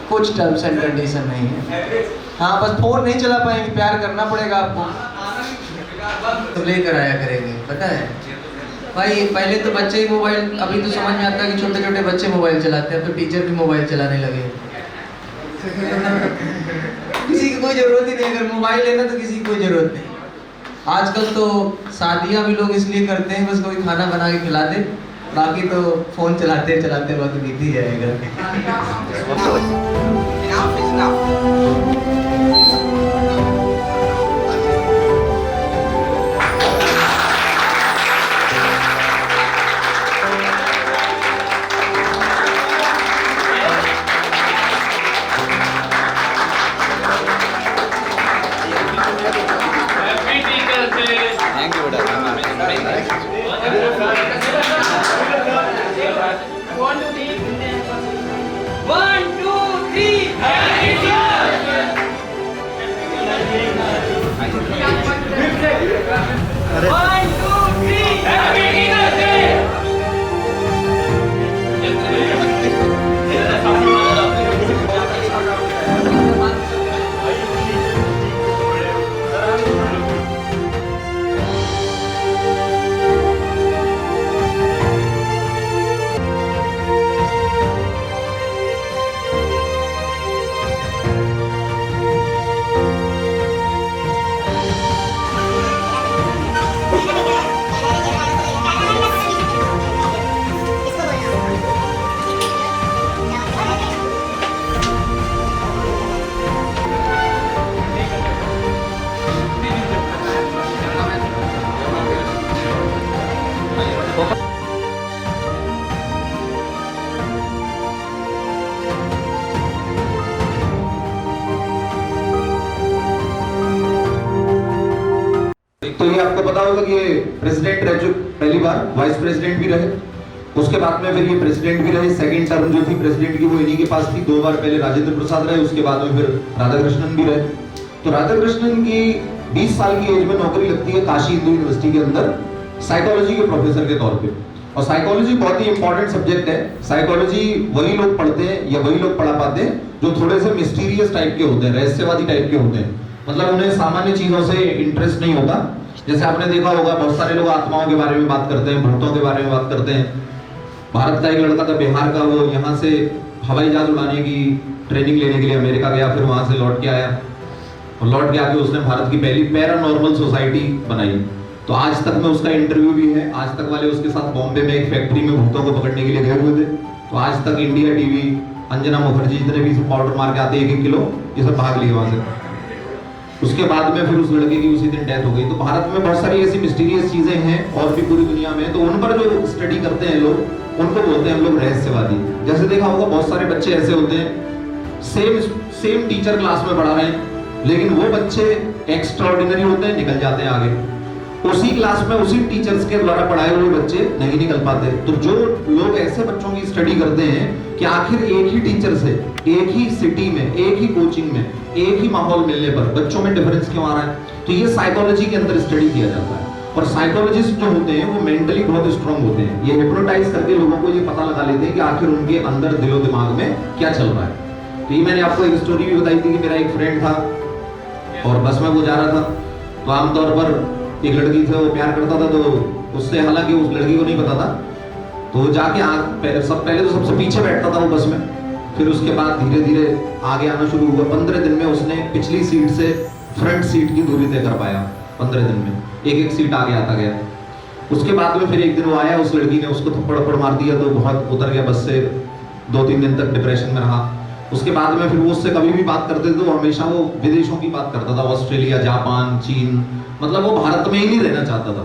कुछ terms and condition नहीं है। हाँ, बस फोन नहीं चला पाएंगे, प्यार करना पड़ेगा आपको, तो लेकर आया करेंगे। पता है भाई, पहले तो बच्चे ही मोबाइल, अभी तो समझ में आता है कि छोटे छोटे बच्चे मोबाइल चलाते हैं, तो टीचर भी मोबाइल चलाने लगे। किसी की कोई जरूरत ही नहीं, अगर मोबाइल लेना तो किसी की कोई जरूरत नहीं। आजकल तो शादियां भी लोग इसलिए करते हैं बस कोई खाना बना के खिला दे, बाकी तो फोन चलाते चलाते वक्त बीत ही जाएगा। तो ये आपको पता होगा कि ये प्रेसिडेंट रह चुके, पहली बार वाइस प्रेसिडेंट भी रहे, उसके बाद में फिर ये प्रेसिडेंट भी रहे। सेकंड टर्म जो थी प्रेसिडेंट की वो इन्हीं के पास थी। 2 बार पहले राजेंद्र प्रसाद रहे, उसके बाद में फिर राधाकृष्णन भी रहे। तो राधाकृष्णन की 20 साल की एज में नौकरी लगती है काशी हिंदू यूनिवर्सिटी के अंदर साइकोलॉजी के प्रोफेसर के तौर पे। और साइकोलॉजी बहुत ही इंपॉर्टेंट सब्जेक्ट है। साइकोलॉजी वही लोग पढ़ते हैं या वही लोग पढ़ा पाते हैं जो थोड़े से मिस्टीरियस टाइप के होते हैं, रहस्यवादी टाइप के होते हैं। मतलब उन्हें सामान्य चीजों से इंटरेस्ट नहीं होता। जैसे आपने देखा होगा बहुत सारे लोग आत्माओं के बारे में बात करते हैं, भूतों के बारे में बात करते हैं। भारत का एक लड़का था बिहार का, वो यहाँ से हवाई जहाज उड़ाने की ट्रेनिंग लेने के लिए अमेरिका गया, फिर वहां से लौट के आया और लौट के आके उसने भारत की पहली पैरानॉर्मल सोसाइटी बनाई। तो आज तक में उसका इंटरव्यू भी है। आज तक वाले उसके साथ बॉम्बे में एक फैक्ट्री में भूतों को पकड़ने के लिए गए हुए थे। तो आज तक इंडिया टीवी, अंजना मुखर्जी जितने भी पाउडर मार के आते 1-1 किलो, ये सब भाग लिए वहां से। उसके बाद में फिर उस लड़के की उसी दिन डेथ हो गई। तो भारत में बहुत सारी ऐसी मिस्टीरियस चीजें हैं और भी पूरी दुनिया में, तो उन पर जो स्टडी करते हैं लोग, उनको बोलते हैं हम लोग रहस्यवादी। जैसे देखा होगा बहुत सारे बच्चे ऐसे होते हैं सेम टीचर क्लास में पढ़ा रहे हैं, लेकिन वो बच्चे एक्स्ट्राऑर्डिनरी होते हैं, निकल जाते हैं आगे। उसी क्लास में उसी टीचर्स के द्वारा पढ़ाए हुए बच्चे नहीं निकल पाते। तो जो लोग ऐसे बच्चों की स्टडी करते हैं कि आखिर एक ही टीचर से एक ही सिटी में, एक ही कोचिंग में, एक ही माहौल मिलने पर बच्चों में डिफरेंस क्यों आ रहा है, तो ये साइकोलॉजी के अंदर स्टडी किया जाता है। और साइकोलॉजिस्ट जो होते हैं वो मेंटली बहुत स्ट्रांग होते हैं। ये हिप्नोटाइज करके लोगों को ये पता लगा लेते हैं कि आखिर उनके अंदर दिलो दिमाग में क्या चल रहा है। तो ये मैंने आपको एक स्टोरी भी बताई थी कि मेरा एक फ्रेंड था और बस में वो जा रहा था, तो आमतौर पर एक लड़की से वो प्यार करता था, तो उससे, हालांकि उस लड़की को नहीं पता था, तो वो जाके पहले तो सबसे पीछे बैठता था वो बस में, फिर उसके बाद धीरे धीरे आगे आना शुरू हुआ। 15 दिन में उसने पिछली सीट से फ्रंट सीट की दूरी तय कर पाया। 15 दिन में एक सीट आगे आता गया। उसके बाद में फिर एक दिन वो आया, उस लड़की ने उसको थप्पड़ मार दिया, तो बहुत उतर गया बस से, 2-3 दिन तक डिप्रेशन में रहा। उसके बाद में फिर वो उससे कभी भी बात करते थे तो हमेशा वो विदेशों की बात करता था, ऑस्ट्रेलिया, जापान, चीन, मतलब वो भारत में ही नहीं रहना चाहता था।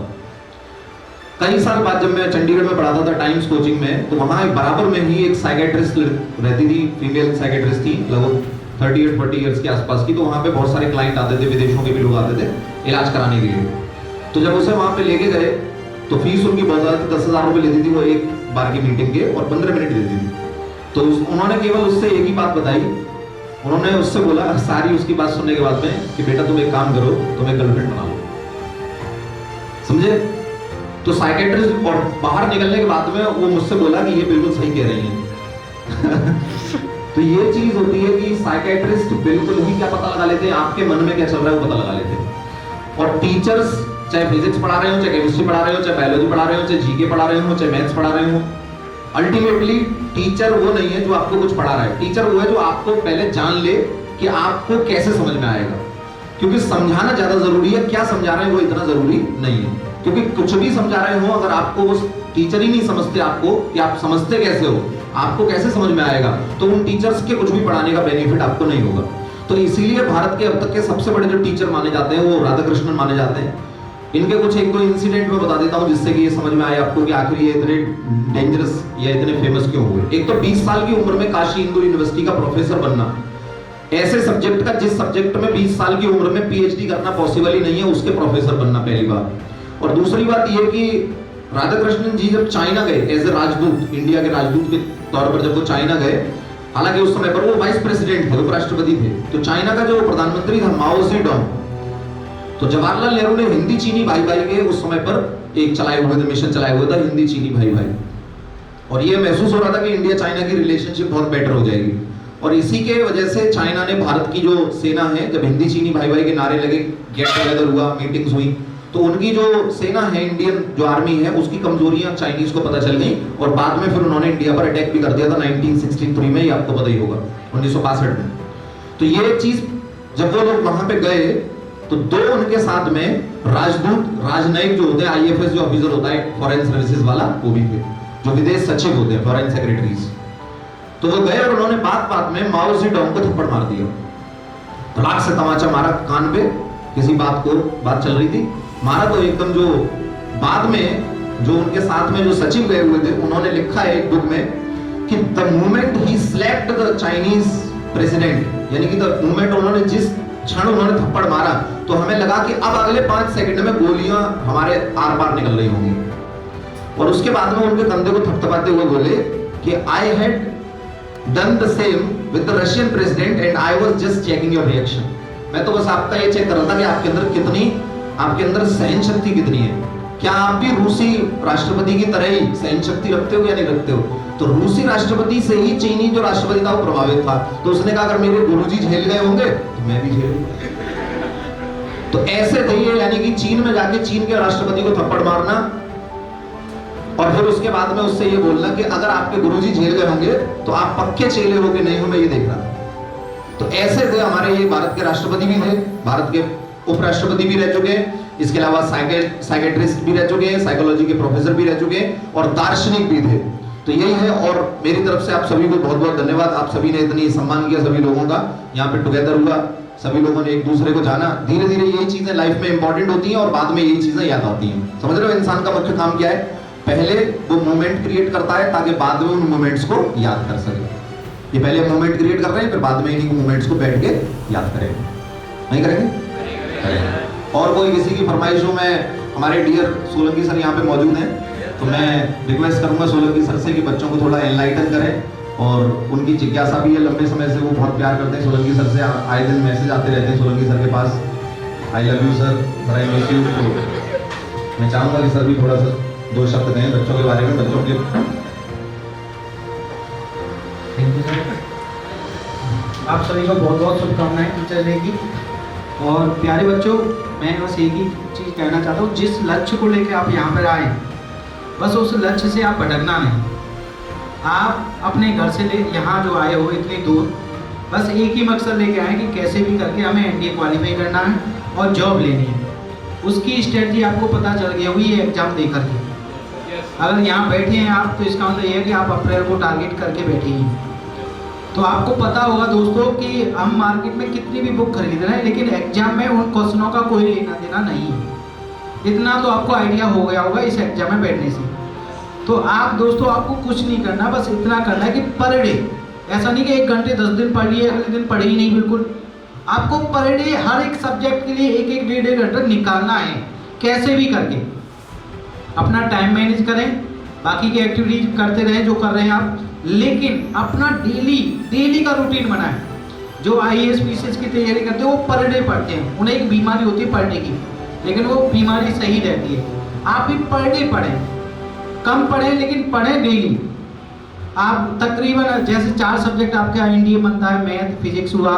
कई साल बाद जब मैं चंडीगढ़ में पढ़ाता था टाइम्स कोचिंग में, तो वहाँ बराबर में ही एक साइकेट्रिस्ट रहती थी, फीमेल साइकेट्रिस्ट थी, लगभग 38-40 ईयर्स के आसपास की। तो वहाँ पे बहुत सारे क्लाइंट आते थे, विदेशों के भी लोग आते थे इलाज कराने के लिए। तो जब उसे वहाँ पे लेके गए तो फीस उनकी बहुत ज़्यादा, 10,000 रुपये लेती थी वो एक बार की मीटिंग के, और 15 मिनट देती थी। तो उन्होंने केवल उससे एक ही बात बताई। उन्होंने उससे बोला सारी उसकी बात सुनने के बाद में कि बेटा तुम एक काम करो, तुम्हें गर्लफ्रेंड बना लो। समझे? तो साइकेट्रिस्ट और बाहर निकलने के बाद में वो मुझसे बोला कि ये बिल्कुल सही कह रही हैं, तो ये चीज होती है कि साइकेट्रिस्ट बिल्कुल ही क्या पता लगा लेते हैं, आपके मन में क्या चल रहा है वो पता लगा लेते हैं। और टीचर्स चाहे फिजिक्स पढ़ा रहे हो, चाहे केमिस्ट्री पढ़ा रहे हो, चाहे बायोलॉजी पढ़ा रहे हो, चाहे जीके पढ़ा रहे हो, चाहे मैथ्स पढ़ा रहे हो, अल्टीमेटली टीचर वो नहीं है जो आपको कुछ पढ़ा रहा है। टीचर वो है जो आपको पहले जान ले कि आपको कैसे समझ में आएगा, क्योंकि समझाना ज्यादा जरूरी है, क्या समझा रहे हैं वो इतना जरूरी नहीं है। क्योंकि कुछ भी समझा रहे हो, अगर आपको वो टीचर ही नहीं समझते आपको कि आप समझते कैसे हो, आपको कैसे समझ में आएगा, तो उन टीचर्स के कुछ भी पढ़ाने का बेनिफिट आपको नहीं होगा। तो इसीलिए भारत के अब तक के सबसे बड़े जो टीचर माने जाते हैं वो राधाकृष्णन माने जाते हैं। इनके कुछ एक दो इंसिडेंट में बता देता हूं जिससे कि ये समझ में आए आपको कि आखिर ये इतने डेंजरस या इतने फेमस क्यों हुए। एक तो 20 साल की उम्र में काशी हिंदू यूनिवर्सिटी का प्रोफेसर बनना, ऐसे सब्जेक्ट का जिस सब्जेक्ट में 20 साल की उम्र में पीएचडी करना पॉसिबल ही नहीं है, उसके प्रोफेसर बनना पहली बात। और दूसरी बात ये कि राधाकृष्णन जी जब चाइना गए एज ए राजदूत, इंडिया के राजदूत के तौर पर जब वो चाइना गए, हालांकि उस समय पर वो वाइस प्रेसिडेंट थे, उपराष्ट्रपति थे, तो चाइना का जो प्रधानमंत्री था माओ ज़ेडुंग, तो जवाहरलाल नेहरू ने हिंदी चीनी भाई भाई के उस समय पर एक चलाए हुए थे, मिशन चलाए हुए था हिंदी चीनी भाई भाई, और ये महसूस हो रहा था कि इंडिया चाइना की रिलेशनशिप बहुत बेटर हो जाएगी। और इसी के वजह से चाइना ने भारत की जो सेना है, जब हिंदी चीनी भाई भाई के नारे लगे, गेट टुगेदर हुआ, मीटिंग्स हुई, तो उनकी जो सेना है, इंडियन जो आर्मी है, उसकी कमजोरियां चाइनीज को पता चल गई और बाद में फिर उन्होंने इंडिया पर अटैक भी कर दिया था 1963 में, ये आपको पता ही होगा, 1962 में। तो ये चीज जब वो लोग वहां पे गए तो दो उनके साथ में राजदूत, राजनयिक जो होते हैं, आईएफएस जो ऑफिसर होता है फॉरेन सर्विसेज वाला, वो भी थे, जो विदेश सचिव होते हैं, फॉरेन सेक्रेटरीज। तो वो गए और उन्होंने बात बात में माओ ज़ेडुंग को थप्पड़ मार दिया, तलाक से तमाचा मारा कान पे, किसी बात चल रही थी, मारा। तो एकदम जो बाद में जो उनके साथ में जो सचिव गए हुए थे, उन्होंने लिखा है एक बुक में कि the moment he slapped the Chinese president, यानी कि द मोमेंट उन्होंने जिस क्षण उन्होंने थप्पड़ मारा तो हमें लगा कि अब अगले 5 सेकंड में गोलियां हमारे आर पार निकल रही होंगी। और उसके बाद में उनके कंधे को थपथपाते हुए बोले कि I had done the same with the Russian president and I was just checking your reaction. मैं तो बस आपका ये चेक कर रहा था कि आपके अंदर सहन शक्ति कितनी है, क्या आप भी रूसी राष्ट्रपति की तरह ही सहन शक्ति रखते हो या नहीं रखते हो। तो रूसी राष्ट्रपति से ही चीनी जो राष्ट्रपति था वो प्रभावित था, तो उसने कहा अगर मेरे गुरुजी झेल गए होंगे तो मैं भी झेलूंगा। तो ऐसे थे ये, यानी कि चीन में जाके चीन के राष्ट्रपति को थप्पड़ मारना और फिर उसके बाद में उससे ये बोलना कि अगर आपके गुरुजी झेल गए होंगे तो आप पक्के चेले हो कि नहीं हो, मैं ये देख रहा। तो ऐसे थे हमारे ये भारत के राष्ट्रपति भी थे, भारत के उपराष्ट्रपति भी रह चुके हैं, इसके अलावा साइकेट्रिस्ट भी रह चुके हैं, साइकोलॉजी के प्रोफेसर भी रह चुके हैं और दार्शनिक भी थे। तो यही है। और मेरी तरफ से आप सभी को बहुत बहुत धन्यवाद, आप सभी ने इतनी सम्मान किया सभी लोगों का, यहाँ पे टुगेदर हुआ, सभी लोगों ने एक दूसरे को जाना। धीरे धीरे यही चीजें लाइफ में इंपॉर्टेंट होती हैं और बाद में यही चीजें याद आती हैं। समझ रहे हो, इंसान का मुख्य काम क्या है, पहले वो मोमेंट क्रिएट करता है ताकि बाद में उन मोमेंट्स को याद कर सके। ये पहले मोमेंट क्रिएट कर रहे हैं, फिर बाद में इन्हीं मोमेंट्स को बैठ के याद करेंगे। नहीं करेंगे? और कोई किसी की फरमाइश हो, मैं हमारे डियर सोलंकी सर यहाँ पे मौजूद हैं, तो मैं रिक्वेस्ट करूंगा सोलंकी सर से कि बच्चों को थोड़ा एनलाइटन करें और उनकी जिज्ञासा भी है, लंबे समय से वो बहुत प्यार करते हैं सोलंकी सर से, आए दिन मैसेज आते रहते हैं सोलंकी सर के पास, I love you sir, I miss you. तो मैं चाहूंगा कि सर भी थोड़ा सा 2 शब्द कहें बच्चों के बारे में, बच्चों के। थैंक यू सर, आप सभी को बहुत बहुत शुभकामनाएं टीचर डे की। और प्यारे बच्चों, मैं बस एक ही चीज़ कहना चाहता हूँ, जिस लक्ष्य को लेकर आप यहाँ पर आए, बस उस लक्ष्य से आप भटकना नहीं। आप अपने घर से ले यहाँ जो आए हो इतनी दूर, बस एक ही मकसद लेके आए कि कैसे भी करके हमें एनडीए क्वालिफाई करना है और जॉब लेनी है। उसकी स्ट्रेटजी आपको पता चल गई होगी ये एग्जाम दे करके। अगर यहाँ बैठे हैं आप, तो इसका मतलब ये है कि आप अप्रैल को टारगेट करके बैठे हैं। तो आपको पता होगा दोस्तों कि हम मार्केट में कितनी भी बुक खरीद रहे हैं, लेकिन एग्जाम में उन क्वेश्चनों का कोई लेना देना नहीं है। इतना तो आपको आइडिया हो गया होगा इस एग्जाम में बैठने से। तो आप दोस्तों, आपको कुछ नहीं करना, बस इतना करना है कि पर डे, ऐसा नहीं कि 1 घंटे 10 दिन पढ़ लिए अगले दिन पढ़े ही नहीं, बिल्कुल आपको पर डे हर एक सब्जेक्ट के लिए 1-1 डेढ़ घंटा निकालना है, कैसे भी करके। अपना टाइम मैनेज करें, बाकी की एक्टिविटीज करते रहें जो कर रहे हैं आप, लेकिन अपना डेली का रूटीन बनाएं। जो आईएएस पीसीएस की तैयारी करते हैं वो पर डे पढ़ते हैं, उन्हें एक बीमारी होती है पढ़ने की, लेकिन वो बीमारी सही रहती है। आप भी पर डे पढ़ें, कम पढ़ें लेकिन पढ़ें डेली। आप तकरीबन जैसे 4 सब्जेक्ट आपके INDA बनता है, मैथ, फिजिक्स हुआ,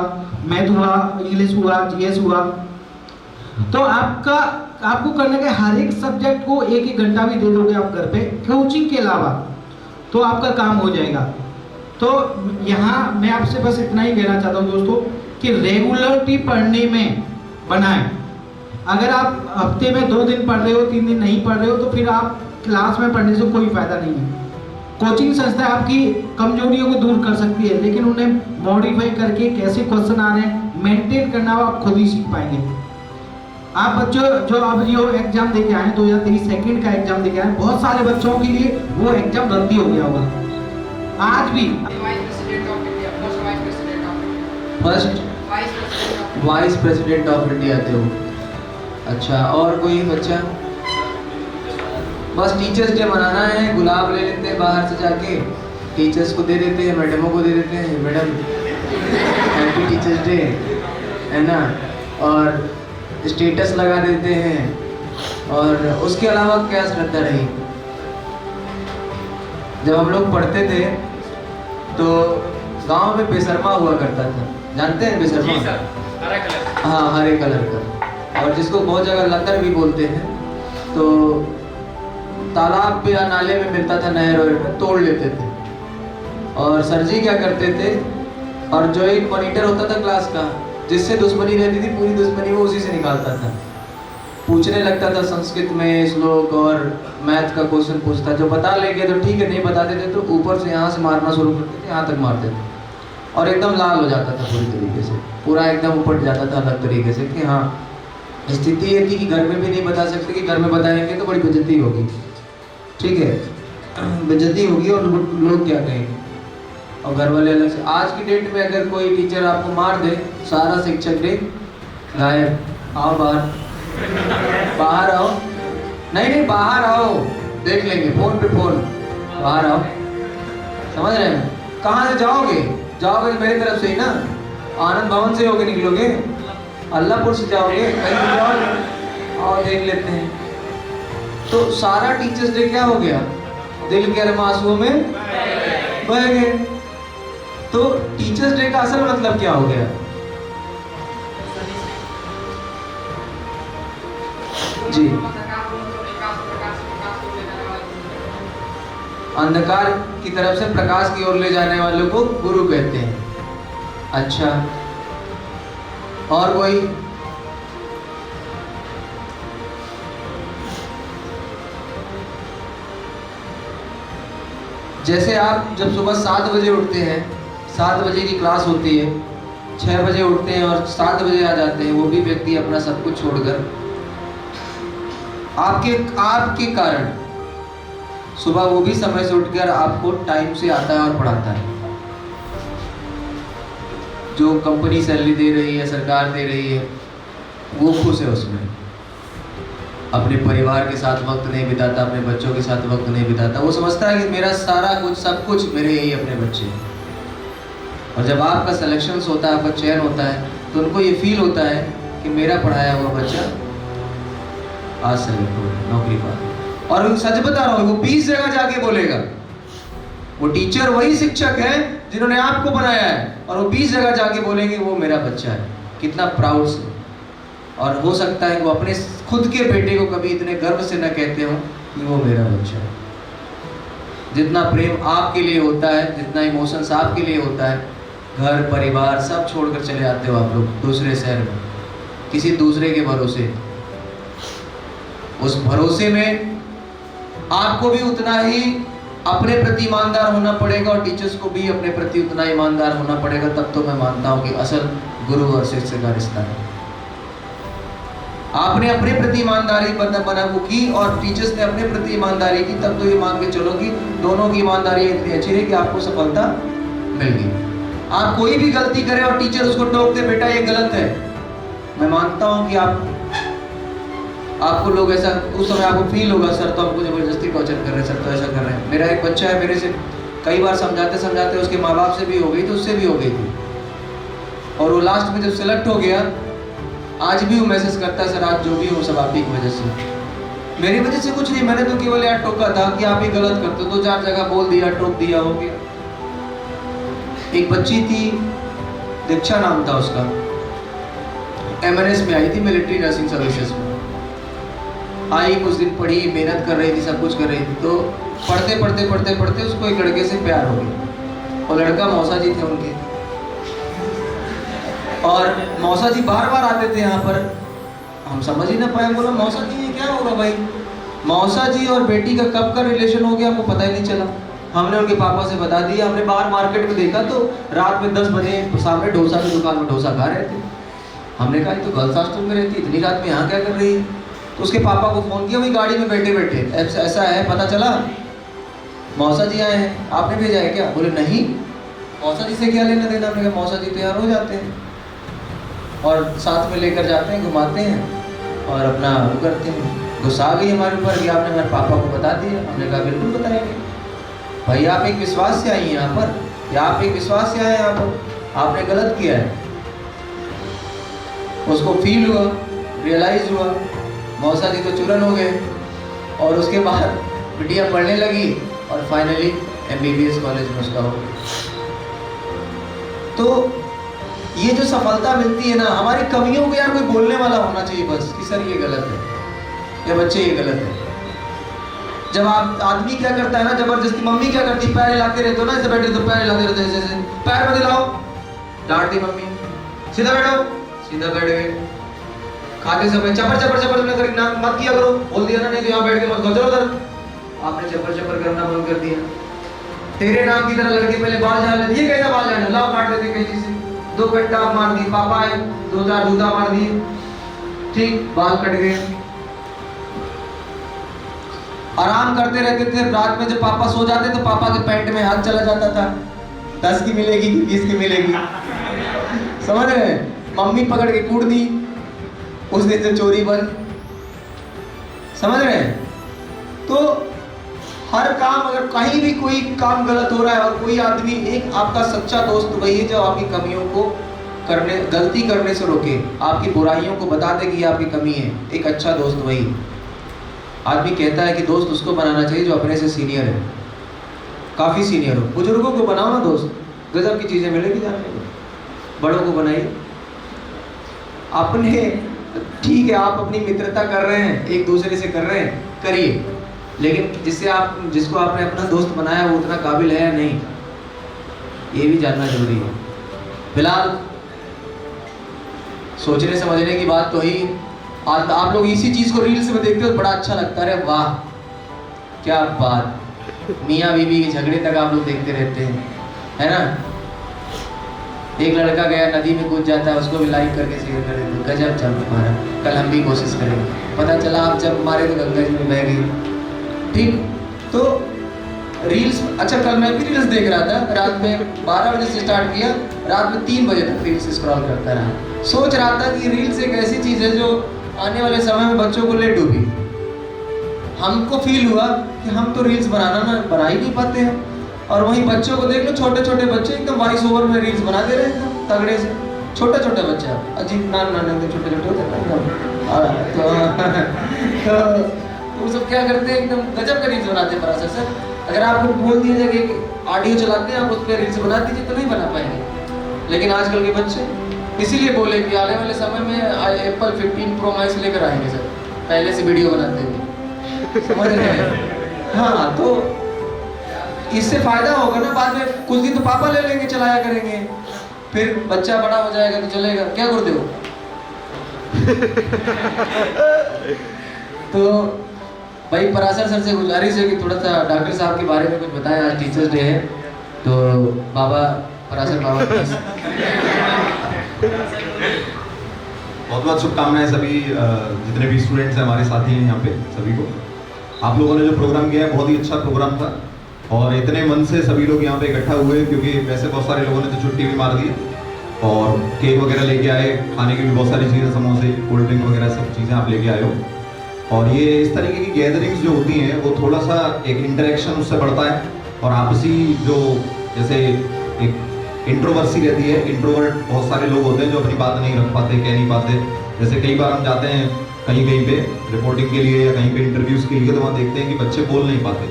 मैथ हुआ, इंग्लिश हुआ, GS हुआ, तो आपको करने के हर एक सब्जेक्ट को 1-1 घंटा भी दे दोगे आप घर पे कोचिंग के अलावा, तो आपका काम हो जाएगा। तो यहाँ मैं आपसे बस इतना ही कहना चाहता हूँ दोस्तों कि रेगुलरिटी पढ़ने में बनाएं। अगर आप हफ्ते में 2 दिन पढ़ रहे हो, 3 दिन नहीं पढ़ रहे हो, तो फिर आप क्लास में पढ़ने से कोई फायदा नहीं है। कोचिंग संस्था आपकी कमजोरियों को दूर कर सकती है, लेकिन उन्हें मॉडिफाई करके कैसे क्वेश्चन आ रहे हैं मेंटेन करना आप खुद ही सीख पाएंगे। आप बच्चों जो अब जो एग्जाम देके आए 2023 सेकंड का एग्जाम देके आए, बहुत सारे बच्चों के लिए वो एग्जाम रद्दी हो गया होगा आज भी। First vice president of India थे वो। अच्छा, और कोई बच्चा? बस टीचर्स डे मनाना है, गुलाब ले लेते हैं बाहर से जाके, टीचर्स को दे देते हैं, मैडमों को दे देते हैं, मैडम हैप्पी टीचर्स डे, है ना, और स्टेटस लगा देते हैं। और उसके अलावा क्या श्रद्धा रही? जब हम लोग पढ़ते थे तो गांव में बेशर्मा हुआ करता था, जानते हैं बेशर्मा? हाँ, हरे कलर का, और जिसको बहुत जगह लतर भी बोलते हैं। तो तालाब पे या नाले में मिलता था, नहर में तोड़ लेते थे। और सर जी क्या करते थे, और जो एक मॉनिटर होता था क्लास का, जिससे दुश्मनी रहती थी, पूरी दुश्मनी वो उसी से निकालता था। पूछने लगता था संस्कृत में श्लोक और मैथ का क्वेश्चन पूछता, जो बता लेंगे तो ठीक है, नहीं बताते थे तो ऊपर से यहाँ से मारना शुरू करते थे, यहाँ तक मारते थे, और एकदम लाल हो जाता था पूरी तरीके से, पूरा एकदम उपट जाता था अलग तरीके से कि हाँ। स्थिति ये थी कि घर में भी नहीं बता सकते, कि घर में बताएंगे तो बड़ी बेइज्जती होगी, ठीक है, बेइज्जती होगी और लोग क्या कहेंगे, और घर वाले अलग से। आज की डेट में अगर कोई टीचर आपको मार दे, सारा शिक्षक डे गायब, आओ बाहर, बाहर आओ, नहीं बाहर आओ, देख लेंगे फोन पे फोन, बाहर आओ, समझ रहे हैं? कहाँ से जाओगे? जाओगे तो मेरी तरफ से ही ना, आनंद भवन से होके निकलोगे, अल्लाहपुर से जाओगे, कहीं भी जाओगे, आओ देख लेते हैं। तो सारा टीचर्स डे क्या हो गया? दिल के अरमासुओं में बह गए। तो टीचर्स डे का असल मतलब क्या हो गया? जी, अंधकार की तरफ से प्रकाश की ओर ले जाने वालों को गुरु कहते हैं। अच्छा, और कोई? जैसे आप जब सुबह 7 बजे उठते हैं, 7 बजे की क्लास होती है, 6 बजे उठते हैं और 7 बजे आ जाते हैं, वो भी व्यक्ति अपना सब कुछ छोड़कर आपके कारण सुबह वो भी समय से उठकर आपको टाइम से आता है और पढ़ाता है। जो कंपनी सैलरी दे रही है, सरकार दे रही है, वो खुश है उसमें, अपने परिवार के साथ वक्त नहीं बिताता, अपने बच्चों के साथ वक्त नहीं बिताता, वो समझता है कि मेरा सारा कुछ सब कुछ मेरे यही अपने बच्चे हैं। और जब आपका सिलेक्शन होता है, आपका चयन होता है, तो उनको ये फील होता है कि मेरा पढ़ाया हुआ बच्चा आज सेलेक्ट हो नौकरी पा। और सच बता रहा हूँ, वो 20 जगह जाके बोलेगा, वो टीचर वही शिक्षक है जिन्होंने आपको बनाया है, और वो 20 जगह जाके बोलेंगे वो मेरा बच्चा है। कितना प्राउड से। और हो सकता है वो अपने खुद के बेटे को कभी इतने गर्व से न कहते हो कि वो मेरा बच्चा है। जितना प्रेम आपके लिए होता है, जितना इमोशंस आपके लिए होता है, घर परिवार सब छोड़कर चले आते हो आप लोग दूसरे शहर में, किसी दूसरे के भरोसे। उस भरोसे में आपको भी उतना ही अपने प्रति ईमानदार होना पड़ेगा, और टीचर्स को भी अपने प्रति उतना ईमानदार होना पड़ेगा। तब तो मैं मानता हूँ कि असल गुरु और शिष्य का रिश्ता है। आपने अपने प्रति ईमानदारी बना की और टीचर्स ने अपने प्रति ईमानदारी की, तब तो ये मान के चलो कि दोनों की ईमानदारी इतनी अच्छी रही कि आपको सफलता मिल गई। आप कोई भी गलती करें और टीचर उसको टोक दे, बेटा ये गलत है, मैं मानता हूं कि आपको लोग ऐसा उस समय आपको फील होगा, सर तो हमको जबरदस्ती टॉर्चर कर रहे हैं, सर तो ऐसा कर रहे हैं। मेरा एक बच्चा है, मेरे से कई बार समझाते समझाते उसके माँ बाप से भी हो गई थी, उससे भी हो गई थी, और वो लास्ट में जब सिलेक्ट हो गया, आज भी वो मैसेज करता है, सर आज जो भी हो सब आप ही की वजह से, मेरी वजह से कुछ नहीं, मैंने तो केवल यार टोका था कि आप ही गलत करते हो, 2-4 जगह बोल दिया, टोक दिया, हो गया। एक बच्ची थी, दीक्षा नाम था उसका, MNS में आई थी, मिलिट्री नर्सिंग सर्विसेज में आई। कुछ दिन पढ़ी, मेहनत कर रही थी, सब कुछ कर रही थी। तो पढ़ते पढ़ते पढ़ते पढ़ते उसको एक लड़के से प्यार हो गया, और लड़का मौसा जी थे उनके, और मौसा जी बार बार आते थे यहाँ पर। हम समझ ही ना पाए, बोला मौसा जी ये क्या होगा भाई। मौसा जी और बेटी का कब का रिलेशन हो गया हमको पता ही नहीं चला। हमने उनके पापा से बता दिया। हमने बाहर मार्केट में देखा तो रात में 10 बजे सामने डोसा की दुकान में डोसा खा रहे थे। हमने कहा तो गर्ल्स हॉस्टल में रहती, इतनी रात में यहाँ क्या कर रही है। तो उसके पापा को फ़ोन किया, वही गाड़ी में बैठे बैठे ऐसा है, पता चला मौसा जी आए हैं, आपने भेजा है क्या। बोले नहीं, मौसा जी से क्या लेना देना। हमने कहा मौसा जी तैयार हो जाते हैं और साथ में लेकर जाते हैं, घुमाते हैं और अपना वो करते हैं। गुस्सा आ गई हमारे ऊपर कि आपने हमारे पापा को बता दिया। हमने कहा बिल्कुल बताएंगे भाई, आप एक विश्वास से आई हैं यहाँ पर, या आप एक विश्वास से आए यहाँ पर, आपने गलत किया है। उसको फील हुआ, रियलाइज हुआ, मौसा जी तो चूरन हो गए। और उसके बाद बिटिया पढ़ने लगी और फाइनली MBBS कॉलेज में उसका हो गया। तो ये जो सफलता मिलती है ना, हमारी कमियों को यार कोई बोलने वाला होना चाहिए बस, कि सर ये गलत है या बच्चे ये गलत है। जब आप आदमी क्या करता है ना, जबरदस्ती, मम्मी क्या करती, पैर हिलाते रहते हो ना, ऐसे बैठे तो पैर हिलाते रहते हैं, ऐसे पैर मत हिलाओ, डांटती मम्मी, सीधा बैठो, सीधा बैठ गए। खाते समय चपर चपर चपर मत किया करो, बोल दिया ना, नहीं तो यहाँ बैठ के मत खाओ, उधर। आपने चपर चपर करना बंद कर दिया। तेरे नाम की तरह लड़के पहले बाल झाड़ लेते, ये कैसा बाल झाड़ना, लाओ काट देते कहीं से, 2 घंटा मार दी, पापा आए 2-4 जूता मार दिए, ठीक, बाल कट गए। आराम करते रहते थे। रात में जब पापा सो जाते तो पापा के पैंट में हाथ चला जाता था, 10 की मिलेगी कि 20 की मिलेगी, समझ रहे हैं। मम्मी पकड़ के कूट दी, उस दिन से चोरी बंद, समझ रहे हैं। तो हर काम, अगर कहीं भी कोई काम गलत हो रहा है और कोई आदमी, एक आपका सच्चा दोस्त वही है जो आपकी कमियों को करने, गलती करने से रोके, आपकी बुराइयों को बता दे कि ये आपकी कमी है। एक अच्छा दोस्त वही आदमी कहता है कि दोस्त उसको बनाना चाहिए जो अपने से सीनियर है, काफ़ी सीनियर हो। बुजुर्गों को बनाओ ना दोस्त, गजब की चीज़ें मिलेगी जानने को। बड़ों को बनाइए अपने, ठीक है आप अपनी मित्रता कर रहे हैं, एक दूसरे से कर रहे हैं, करिए, लेकिन जिसको आपने अपना दोस्त बनाया वो उतना काबिल है या नहीं, ये भी जानना जरूरी है। फिलहाल सोचने समझने की बात तो ही। आप लोग इसी चीज़ को रील्स में देखते हो, बड़ा अच्छा लगता है, वाह क्या बात, मियाँ बीवी के झगड़े तक आप लोग देखते रहते हैं, है ना। एक लड़का गया नदी में कूद जाता है, उसको भी लाइक करके शेयर कर देते, गजब चल तुम्हारा, कल हम भी कोशिश करेंगे। पता चला आप जब मारे तो गंगा जी में बह गई, ठीक। तो रील्स, अच्छा कल मैं भी रील्स देख रहा था, रात में 12 बजे से स्टार्ट किया, रात में 3 बजे तक रील्स स्क्रॉल करता रहा। सोच रहा था कि रील्स एक ऐसी चीज़ है जो आने वाले समय में बच्चों को ले डूबी। हमको फील हुआ कि हम तो रील्स बना ही नहीं पाते हैं, और वहीं बच्चों को देख लो, छोटे छोटे बच्चे एकदम वॉइस ओवर में रील्स बना दे रहे हैं एकदम तगड़े से। छोटा छोटा बच्चा, अजीब नान छोटे छोटे होते हैं, तो वो सब क्या करते हैं, एकदम गजब का रील्स बनाते हैं पराशर सर। अगर आपको बोल दिया जाए कि ऑडियो चलाते हैं, आप उस पर रील्स बना दीजिए, तो नहीं बना पाएंगे। लेकिन आजकल के बच्चे, इसीलिए बोले कि आने वाले समय में एप्पल 15 Pro Max लेकर आएंगे सर, पहले से वीडियो बनाते हैं, समझ रहे हैं। हाँ, तो इससे फायदा होगा ना, बाद में कुछ दिन तो पापा ले लेंगे, चलाया करेंगे, फिर बच्चा बड़ा हो जाएगा तो चलेगा, क्या करते हो। तो भाई पराशर सर से गुजारिश है कि थोड़ा सा डॉक्टर साहब के बारे में कुछ बताएं। आज टीचर्स डे है, तो बाबा पराशर बाबा बहुत बहुत शुभकामनाएं सभी जितने भी स्टूडेंट्स हैं, हमारे साथी हैं यहाँ पे, सभी को। आप लोगों ने जो प्रोग्राम किया है बहुत ही अच्छा प्रोग्राम था, और इतने मन से सभी लोग यहाँ पे इकट्ठा हुए, क्योंकि वैसे बहुत सारे लोगों ने तो छुट्टी भी मार दी, और केक वगैरह लेके आए, खाने की भी बहुत सारी चीज़ें, समोसे, कोल्ड ड्रिंक वगैरह सब चीज़ें आप लेके आए हो। और ये इस तरीके की गैदरिंग्स जो होती हैं वो थोड़ा सा एक इंटरेक्शन उससे बढ़ता है, और आपसी जो जैसे एक इंट्रोवर्सी रहती है, इंट्रोवर्ट बहुत सारे लोग होते हैं जो अपनी बात नहीं रख पाते, कह नहीं पाते। जैसे कई बार हम जाते हैं कहीं पे रिपोर्टिंग के लिए या कहीं पे इंटरव्यूज़ के लिए, तो वहाँ देखते हैं कि बच्चे बोल नहीं पाते,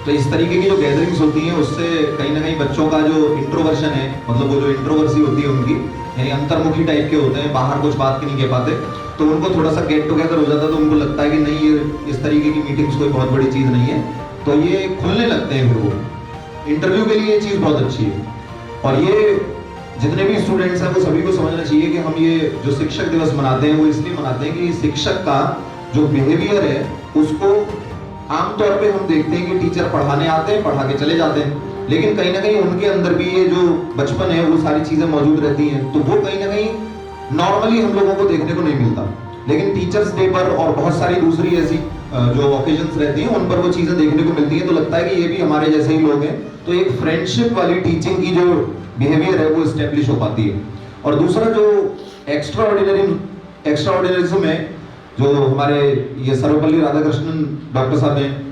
तो इस तरीके की जो गैदरिंग्स होती हैं उससे कहीं ना कहीं बच्चों का जो इंट्रोवर्शन है, मतलब वो जो इंट्रोवर्सी होती है उनकी, यानी अंतर्मुखी टाइप के होते हैं, बाहर कुछ बात नहीं कह पाते, तो उनको थोड़ा सा गेट टुगेदर हो जाता है, तो उनको लगता है कि नहीं ये इस तरीके की मीटिंग्स कोई बहुत बड़ी चीज़ नहीं है, तो ये खुलने लगते हैं। फिर वो इंटरव्यू के लिए ये चीज़ बहुत अच्छी है। और ये जितने भी स्टूडेंट्स हैं वो सभी को समझना चाहिए कि हम ये जो शिक्षक दिवस मनाते हैं वो इसलिए मनाते हैं कि शिक्षक का जो बिहेवियर है उसको आमतौर पे हम देखते हैं कि टीचर पढ़ाने आते हैं, पढ़ा के चले जाते हैं, लेकिन कहीं ना कहीं उनके अंदर भी ये जो बचपन है वो सारी चीजें मौजूद रहती हैं, तो वो कहीं ना कहीं नॉर्मली हम लोगों को देखने को नहीं मिलता। लेकिन टीचर्स डे पर और बहुत सारी दूसरी ऐसी जो ओकेजन्स रहती हैं उन पर वो चीजें देखने को मिलती हैं, तो लगता है कि ये भी हमारे जैसे ही लोग हैं, तो एक फ्रेंडशिप वाली टीचिंग की जो बिहेवियर है वो स्टेब्लिश हो पाती है। और दूसरा जो एक्स्ट्रा ऑर्डिनरिज्म है, जो हमारे ये सर्वपल्ली राधाकृष्णन डॉक्टर साहब हैं,